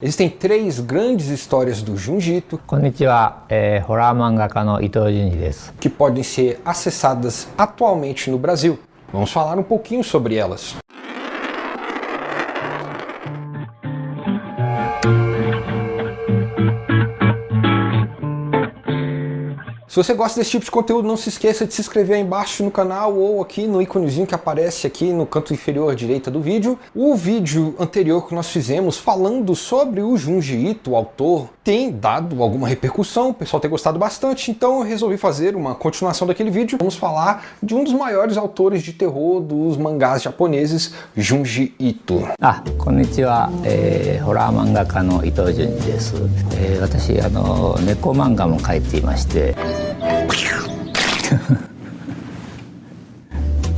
Existem três grandes histórias do Junji Ito こんにちは、ホラー漫画家の伊藤淳二です。 que podem ser acessadas atualmente no Brasil. Vamos falar um pouquinho sobre elas. Se você gosta desse tipo de conteúdo, não se esqueça de se inscrever aí embaixo no canal ou aqui no íconezinho que aparece aqui no canto inferior direita do vídeo. O vídeo anterior que nós fizemos falando sobre o Junji Ito, o autor, tem dado alguma repercussão, o pessoal tem gostado bastante, então eu resolvi fazer uma continuação daquele vídeo. Vamos falar de um dos maiores autores de terror dos mangás japoneses, Junji Ito. こんにちは、ホラー漫画家の伊藤淳二です。私猫漫画も描いていまして。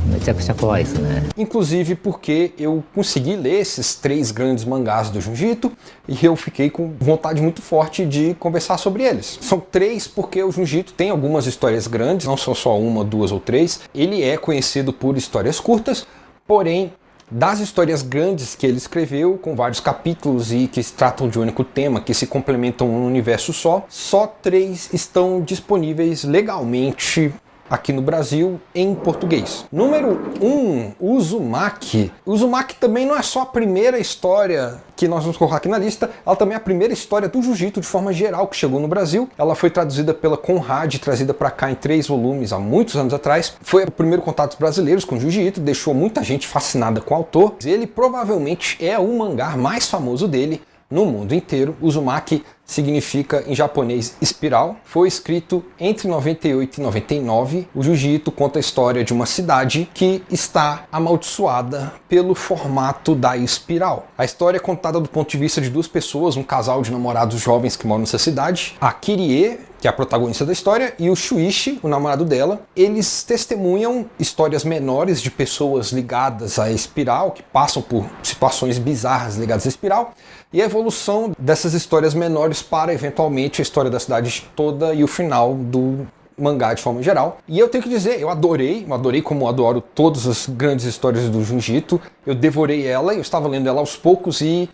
めちゃくちゃ怖いですね。 Inclusive porque eu consegui ler esses três grandes mangás do Junji Ito e eu fiquei com vontade muito forte de conversar sobre eles. São três porque o Junji Ito tem algumas histórias grandes, não são só uma, duas ou três. Ele é conhecido por histórias curtas, porém das histórias grandes que ele escreveu, com vários capítulos e que se tratam de um único tema, que se complementam num universo só três estão disponíveis legalmente aqui no Brasil em português. Número 1, Uzumaki. Uzumaki também não é só a primeira história que nós vamos colocar aqui na lista, ela também é a primeira história do Junji Ito de forma geral que chegou no Brasil. Ela foi traduzida pela Conrad, trazida para cá em 3 volumes há muitos anos atrás. Foi o primeiro contato dos brasileiros com Junji Ito, deixou muita gente fascinada com o autor. Ele provavelmente é o mangá mais famoso dele no mundo inteiro. Uzumaki significa em japonês espiral. Foi escrito entre 98 e 99. O Junji Ito conta a história de uma cidade que está amaldiçoada pelo formato da espiral. A história é contada do ponto de vista de duas pessoas, um casal de namorados jovens que moram nessa cidade. A Kirie, que é a protagonista da história, e o Shuichi, o namorado dela. Eles testemunham histórias menores de pessoas ligadas à espiral, que passam por situações bizarras ligadas à espiral, e a evolução dessas histórias menores para, eventualmente, a história da cidade toda e o final do mangá de forma geral. E eu tenho que dizer, eu adorei como adoro todas as grandes histórias do Junji Ito. Eu devorei ela, eu estava lendo ela aos poucos e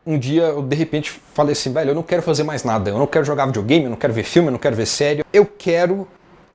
um dia eu de repente falei assim, velho, eu não quero fazer mais nada, eu não quero jogar videogame, eu não quero ver filme, eu não quero ver série, eu quero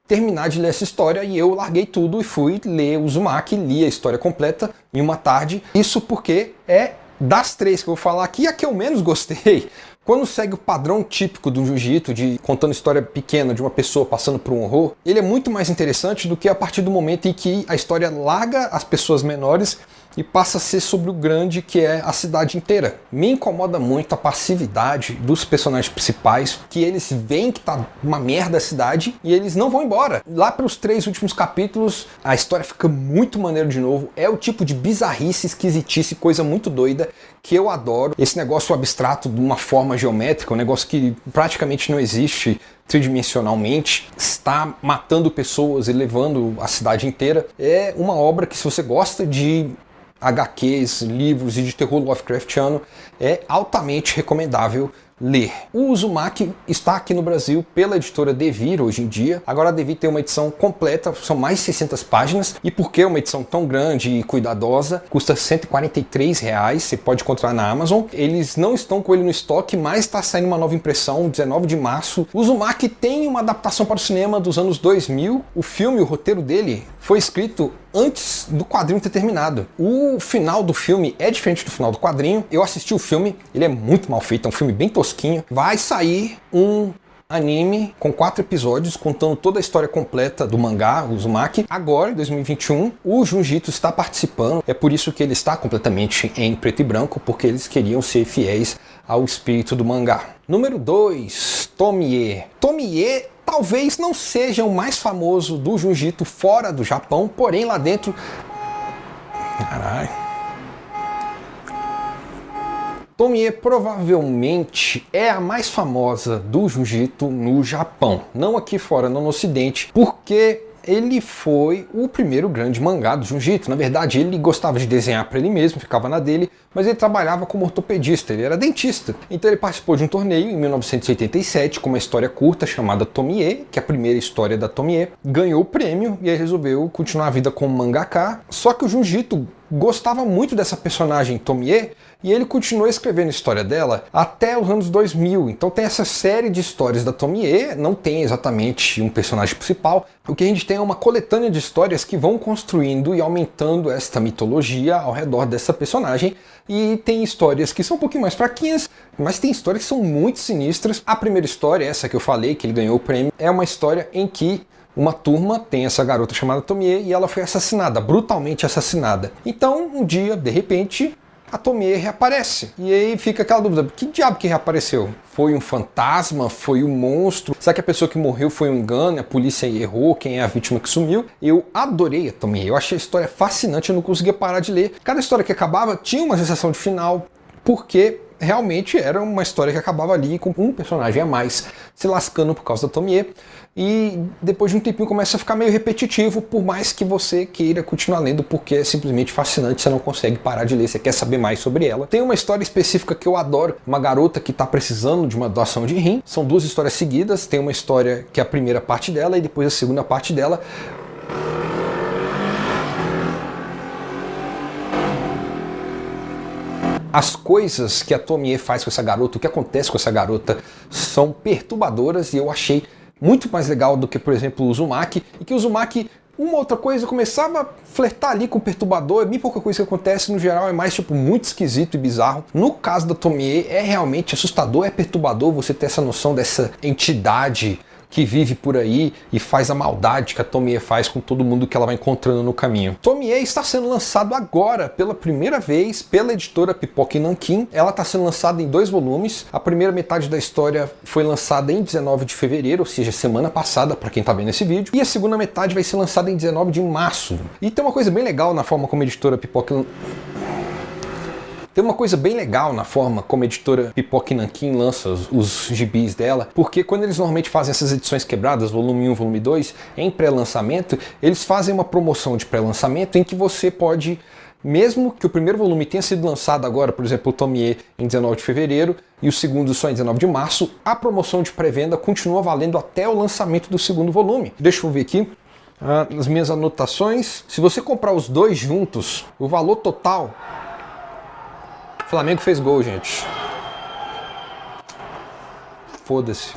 terminar de ler essa história, e eu larguei tudo e fui ler Uzumaki, li a história completa em uma tarde. Isso porque é das três que eu vou falar aqui a que eu menos gostei. Quando segue o padrão típico do Junji Ito, de contando história pequena de uma pessoa passando por um horror, ele é muito mais interessante do que a partir do momento em que a história larga as pessoas menores e passa a ser sobre o grande, que é a cidade inteira. Me incomoda muito a passividade dos personagens principais, que eles veem que tá uma merda a cidade e eles não vão embora. Lá pelos 3 últimos capítulos, a história fica muito maneira de novo. É o tipo de bizarrice, esquisitice, coisa muito doida que eu adoro. Esse negócio abstrato de uma forma geométrica, um negócio que praticamente não existe tridimensionalmente, está matando pessoas e levando a cidade inteira. É uma obra que, se você gosta de HQs, livros e de terror Lovecraftiano, é altamente recomendável ler. O Uzumaki está aqui no Brasil pela editora Devir hoje em dia. Agora a Devir tem uma edição completa, são mais de 600 páginas, e porque é uma edição tão grande e cuidadosa, custa R$ 143, você pode encontrar na Amazon. Eles não estão com ele no estoque, mas está saindo uma nova impressão, 19 de março. O Uzumaki tem uma adaptação para o cinema dos anos 2000. O filme, o roteiro dele, foi escrito antes do quadrinho ter terminado. O final do filme é diferente do final do quadrinho. Eu assisti o filme, ele é muito mal feito, é um filme bem tosquinho. Vai sair um anime com 4 episódios contando toda a história completa do mangá, Uzumaki. Agora, em 2021, o Junji Ito está participando. É por isso que ele está completamente em preto e branco, porque eles queriam ser fiéis ao espírito do mangá. Número 2, Tomie. Tomie talvez não seja o mais famoso do Junji Ito fora do Japão, porém lá dentro... Caralho. Tomie provavelmente é a mais famosa do Junji Ito no Japão. Não aqui fora, não no ocidente, porque ele foi o primeiro grande mangá do Junji Ito. Na verdade, ele gostava de desenhar para ele mesmo, ficava na dele, mas ele trabalhava como ortopedista, ele era dentista. Então ele participou de um torneio em 1987 com uma história curta chamada Tomie, que é a primeira história da Tomie, ganhou o prêmio e aí resolveu continuar a vida como mangaka. Só que o Junji Ito gostava muito dessa personagem Tomie e ele continuou escrevendo a história dela até os anos 2000. Então tem essa série de histórias da Tomie, não tem exatamente um personagem principal. O que a gente tem é uma coletânea de histórias que vão construindo e aumentando esta mitologia ao redor dessa personagem. E tem histórias que são um pouquinho mais fraquinhas, mas tem histórias que são muito sinistras. A primeira história, essa que eu falei, que ele ganhou o prêmio, é uma história em que uma turma tem essa garota chamada Tomie e ela foi assassinada, brutalmente assassinada. Então, um dia, de repente, a Tomie reaparece. E aí fica aquela dúvida, que diabo que reapareceu? Foi um fantasma? Foi um monstro? Será que a pessoa que morreu foi um engano? A polícia errou? Quem é a vítima que sumiu? Eu adorei a Tomie, eu achei a história fascinante, eu não conseguia parar de ler. Cada história que acabava tinha uma sensação de final, porque realmente era uma história que acabava ali com um personagem a mais se lascando por causa da Tomie. E depois de um tempinho começa a ficar meio repetitivo, por mais que você queira continuar lendo, porque é simplesmente fascinante, você não consegue parar de ler, você quer saber mais sobre ela. Tem uma história específica que eu adoro, uma garota que está precisando de uma doação de rim. São duas histórias seguidas, tem uma história que é a primeira parte dela e depois a segunda parte dela. As coisas que a Tomie faz com essa garota, o que acontece com essa garota, são perturbadoras e eu achei muito mais legal do que, por exemplo, o Uzumaki, e que o Uzumaki, uma outra coisa, começava a flertar ali com o perturbador, é bem pouca coisa que acontece, no geral é mais tipo muito esquisito e bizarro. No caso da Tomie é realmente assustador, é perturbador você ter essa noção dessa entidade que vive por aí e faz a maldade que a Tomie faz com todo mundo que ela vai encontrando no caminho. Tomie está sendo lançado agora, pela primeira vez, pela editora Pipoca Nankin. Ela está sendo lançada em 2 volumes. A primeira metade da história foi lançada em 19 de fevereiro, ou seja, semana passada, para quem está vendo esse vídeo. E a segunda metade vai ser lançada em 19 de março. E tem uma coisa bem legal na forma como a editora Pipoca... Tem uma coisa bem legal na forma como a editora Pipoca Nankin lança os gibis dela, porque quando eles normalmente fazem essas edições quebradas, volume 1, volume 2, em pré-lançamento, eles fazem uma promoção de pré-lançamento em que você pode, mesmo que o primeiro volume tenha sido lançado agora, por exemplo, o Tomie em 19 de fevereiro e o segundo só em 19 de março, a promoção de pré-venda continua valendo até o lançamento do segundo volume. Deixa eu ver aqui. Nas minhas anotações, se você comprar os dois juntos, o valor total... Flamengo fez gol, gente. Foda-se.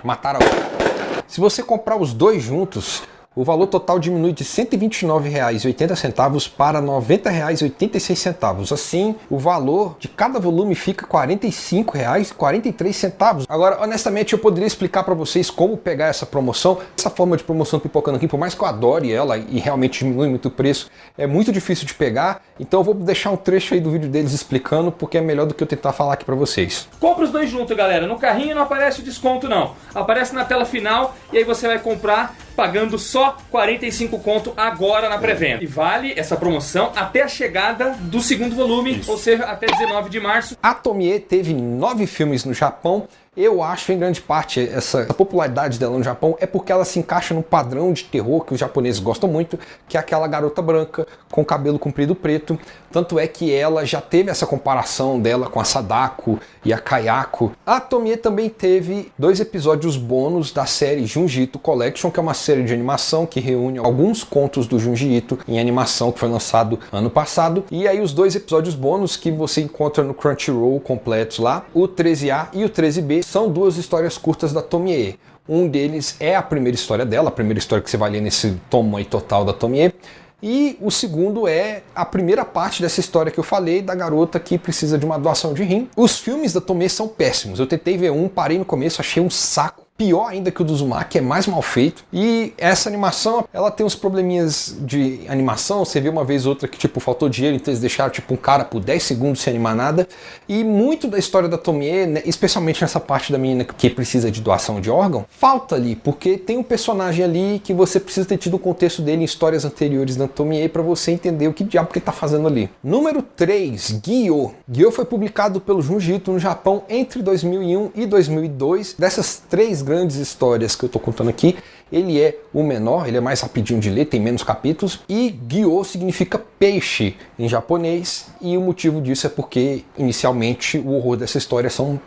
Mataram a... Se você comprar os dois juntos, o valor total diminui de R$ 129,80 para R$ 90,86. Assim, o valor de cada volume fica R$ 45,43. Agora, honestamente, eu poderia explicar para vocês como pegar essa promoção. Essa forma de promoção do Pipoca Nankin, por mais que eu adore ela e realmente diminui muito o preço, é muito difícil de pegar. Então eu vou deixar um trecho aí do vídeo deles explicando, porque é melhor do que eu tentar falar aqui para vocês. Compra os dois juntos, galera. No carrinho não aparece o desconto, não. Aparece na tela final e aí você vai comprar pagando só 45 conto agora na pré-venda. E vale essa promoção até a chegada do segundo volume, ou seja, até 19 de março. A Tomie teve 9 filmes no Japão. Eu acho, em grande parte, essa popularidade dela no Japão é porque ela se encaixa num padrão de terror que os japoneses gostam muito, que é aquela garota branca com cabelo comprido preto. Tanto é que ela já teve essa comparação dela com a Sadako e a Kayako. A Tomie também teve 2 episódios bônus da série Junji Ito Collection, que é uma série de animação que reúne alguns contos do Junji Ito em animação, que foi lançado ano passado. E aí os 2 episódios bônus que você encontra no Crunchyroll completos lá, o 13A e o 13B, são 2 histórias curtas da Tomie. Um deles é a primeira história dela, a primeira história que você vai ler nesse tomo aí total da Tomie. E o segundo é a primeira parte dessa história que eu falei, da garota que precisa de uma doação de rim. Os filmes da Tomie são péssimos. Eu tentei ver um, parei no começo, achei um saco. Pior ainda que o do Uzumaki, é mais mal feito. E essa animação, ela tem uns probleminhas de animação. Você vê uma vez ou outra que tipo faltou dinheiro, então eles deixaram tipo um cara por 10 segundos sem animar nada. E muito da história da Tomie, né, especialmente nessa parte da menina que precisa de doação de órgão, falta ali, porque tem um personagem ali que você precisa ter tido o contexto dele em histórias anteriores da Tomie para você entender o que diabo que ele tá fazendo ali. Número 3, Gyo. Gyo foi publicado pelo Junji Ito no Japão entre 2001 e 2002. Dessas 3 grandes histórias que eu tô contando aqui, ele é o menor, ele é mais rapidinho de ler, tem menos capítulos, e Gyo significa peixe em japonês, e o motivo disso é porque inicialmente o horror dessa história são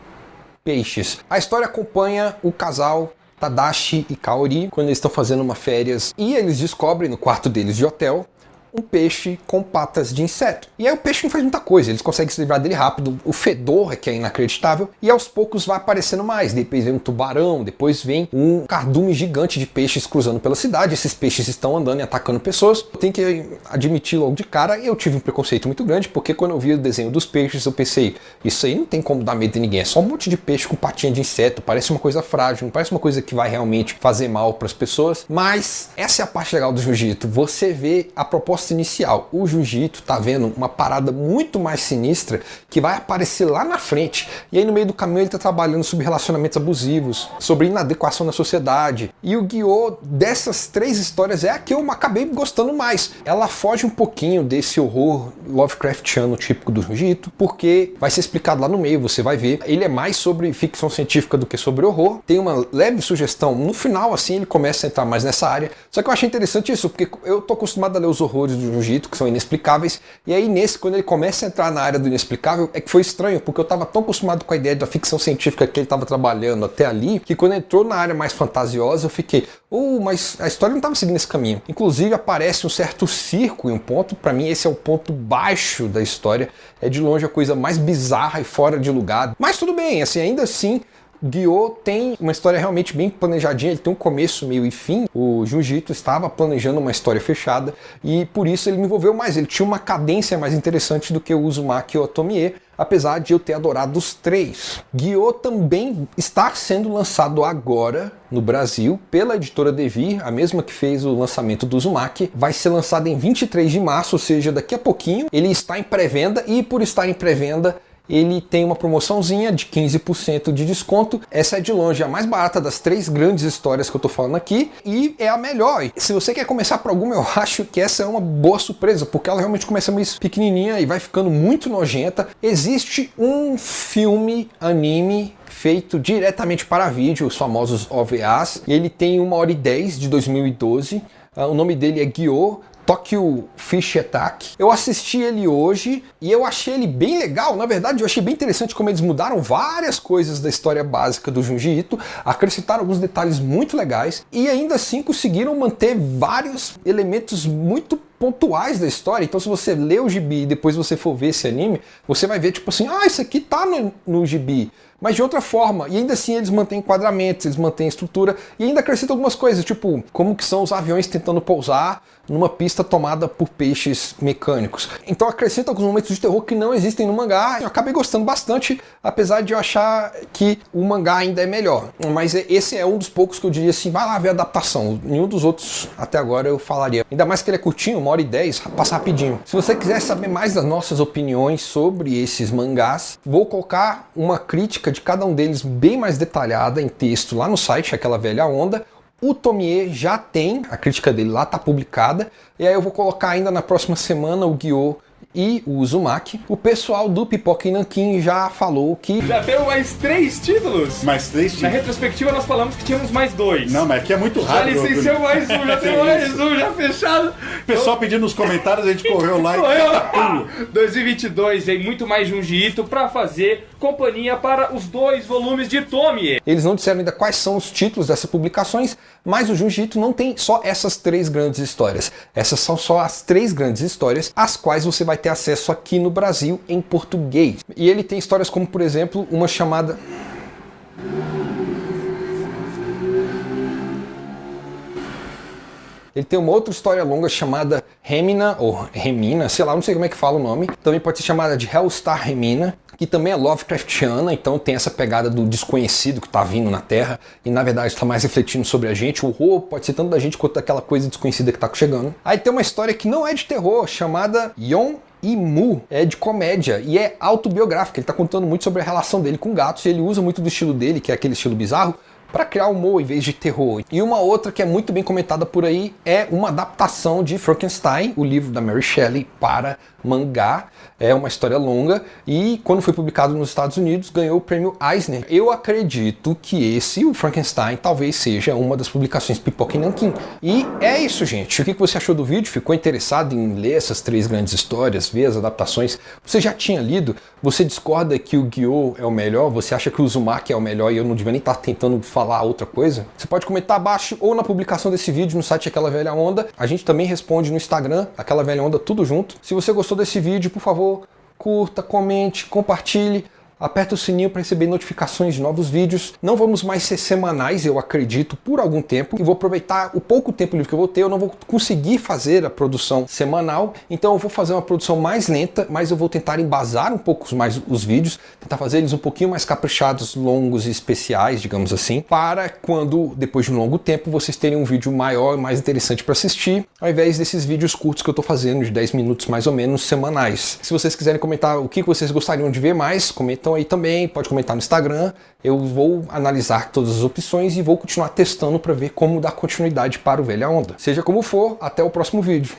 peixes. A história acompanha o casal Tadashi e Kaori quando eles estão fazendo uma férias e eles descobrem no quarto deles de hotel um peixe com patas de inseto. E aí o peixe não faz muita coisa, eles conseguem se livrar dele rápido, o fedor é que é inacreditável, e aos poucos vai aparecendo mais. Depois vem um tubarão, depois vem um cardume gigante de peixes cruzando pela cidade, esses peixes estão andando e atacando pessoas. Eu tenho que admitir logo de cara, eu tive um preconceito muito grande, porque quando eu vi o desenho dos peixes, eu pensei, isso aí não tem como dar medo de ninguém, é só um monte de peixe com patinha de inseto, parece uma coisa frágil, não parece uma coisa que vai realmente fazer mal para as pessoas. Mas essa é a parte legal do jiu-jitsu, você vê a proposta inicial. O jiu-jitsu tá vendo uma parada muito mais sinistra que vai aparecer lá na frente, e aí no meio do caminho ele tá trabalhando sobre relacionamentos abusivos, sobre inadequação na sociedade. E o Guiô, dessas 3 histórias, é a que eu acabei gostando mais. Ela foge um pouquinho desse horror Lovecraftiano típico do jiu-jitsu, porque vai ser explicado lá no meio, você vai ver. Ele é mais sobre ficção científica do que sobre horror. Tem uma leve sugestão, no final assim ele começa a entrar mais nessa área. Só que eu achei interessante isso, porque eu tô acostumado a ler os horrores do jiu-jitsu, que são inexplicáveis, e aí nesse, quando ele começa a entrar na área do inexplicável, é que foi estranho, porque eu tava tão acostumado com a ideia da ficção científica que ele tava trabalhando até ali, que quando entrou na área mais fantasiosa, eu fiquei, mas a história não tava seguindo esse caminho. Inclusive aparece um certo circo em um ponto, pra mim esse é o ponto baixo da história, é de longe a coisa mais bizarra e fora de lugar. Mas tudo bem, assim, ainda assim, Guiô tem uma história realmente bem planejadinha, ele tem um começo, meio e fim. O Jiu-Jitsu estava planejando uma história fechada e por isso ele me envolveu mais, ele tinha uma cadência mais interessante do que o Uzumaki e o Otomie, apesar de eu ter adorado os 3. Guiô também está sendo lançado agora no Brasil pela editora Devir, a mesma que fez o lançamento do Uzumaki. Vai ser lançado em 23 de março, ou seja, daqui a pouquinho. Ele está em pré-venda e por estar em pré-venda, ele tem uma promoçãozinha de 15% de desconto.Essa é de longe a mais barata das 3 grandes histórias que eu tô falando aqui e é a melhor. Se você quer começar por alguma, eu acho que essa é uma boa surpresa, porque ela realmente começa meio pequenininha e vai ficando muito nojenta. Existe um filme, anime, feito diretamente para vídeo, os famosos OVAs, e ele tem 1h10 de 2012. O nome dele é Guiô Tokyo Fish Attack. Eu assisti ele hoje e eu achei ele bem legal. Na verdade, eu achei bem interessante como eles mudaram várias coisas da história básica do Jiu-Jitsu, acrescentaram alguns detalhes muito legais e ainda assim conseguiram manter vários elementos muito pontuais da história. Então se você lê o gibi e depois você for ver esse anime, você vai ver tipo assim, isso aqui tá no gibi, mas de outra forma, e ainda assim eles mantêm enquadramentos, eles mantêm estrutura e ainda acrescentam algumas coisas, tipo como que são os aviões tentando pousar numa pista tomada por peixes mecânicos. Então acrescenta alguns momentos de terror que não existem no mangá. Eu acabei gostando bastante, apesar de eu achar que o mangá ainda é melhor. Mas esse é um dos poucos que eu diria assim, vai lá ver a adaptação. Nenhum dos outros até agora eu falaria. Ainda mais que ele é curtinho, 1h10, passa rapidinho. Se você quiser saber mais das nossas opiniões sobre esses mangás, vou colocar uma crítica de cada um deles bem mais detalhada em texto lá no site, Aquela Velha Onda. O Tomie já tem, a crítica dele lá tá publicada, e aí eu vou colocar ainda na próxima semana o Guiô e o Uzumaki. O pessoal do Pipoca e Nanquim já falou que... Já deu mais 3 títulos? Mais 3 títulos. Na retrospectiva nós falamos que tínhamos mais 2. Não, mas aqui é muito rápido. Já licenciou mais um, já tem mais um, já fechado. O pessoal pedindo nos comentários, a gente correu lá e... 2022 vem muito mais Jiu-Jitsu pra fazer companhia para os 2 volumes de Tomie. Eles não disseram ainda quais são os títulos dessas publicações, mas o Jiu-Jitsu não tem só essas 3 grandes histórias. Essas são só as 3 grandes histórias, as quais você vai ter acesso aqui no Brasil em português. E ele tem histórias como, por exemplo, uma chamada... Ele tem uma outra história longa chamada Remina, ou Remina, sei lá, não sei como é que fala o nome. Também pode ser chamada de Hellstar Remina, que também é Lovecraftiana, então tem essa pegada do desconhecido que está vindo na Terra, e na verdade está mais refletindo sobre a gente. O horror pode ser tanto da gente quanto daquela coisa desconhecida que está chegando. Aí tem uma história que não é de terror, chamada Yon e Mu, é de comédia e é autobiográfica. Ele está contando muito sobre a relação dele com gatos e ele usa muito do estilo dele, que é aquele estilo bizarro, para criar humor em vez de terror. E uma outra que é muito bem comentada por aí é uma adaptação de Frankenstein, o livro da Mary Shelley, para mangá. É uma história longa e quando foi publicado nos Estados Unidos ganhou o prêmio Eisner. Eu acredito que esse, o Frankenstein, talvez seja uma das publicações Pipoca e Nanquim. E é isso, gente. O que você achou do vídeo? Ficou interessado em ler essas 3 grandes histórias, ver as adaptações? Você já tinha lido? Você discorda que o Guiô é o melhor? Você acha que o Uzumaki é o melhor e eu não devia nem estar tentando falar outra coisa? Você pode comentar abaixo ou na publicação desse vídeo no site Aquela Velha Onda. A gente também responde no Instagram, Aquela Velha Onda, tudo junto. Se você gostou desse vídeo, por favor, curta, comente, compartilhe. Aperta o sininho para receber notificações de novos vídeos. Não vamos mais ser semanais, eu acredito, por algum tempo. E vou aproveitar o pouco tempo livre que eu vou ter. Eu não vou conseguir fazer a produção semanal. Então eu vou fazer uma produção mais lenta, mas eu vou tentar embasar um pouco mais os vídeos. Tentar fazer eles um pouquinho mais caprichados, longos e especiais, digamos assim. Para quando, depois de um longo tempo, vocês terem um vídeo maior e mais interessante para assistir. Ao invés desses vídeos curtos que eu estou fazendo, de 10 minutos mais ou menos, semanais. Se vocês quiserem comentar o que vocês gostariam de ver mais, comentem aí também, pode comentar no Instagram. Eu vou analisar todas as opções e vou continuar testando para ver como dar continuidade para o Velha Onda. Seja como for, até o próximo vídeo.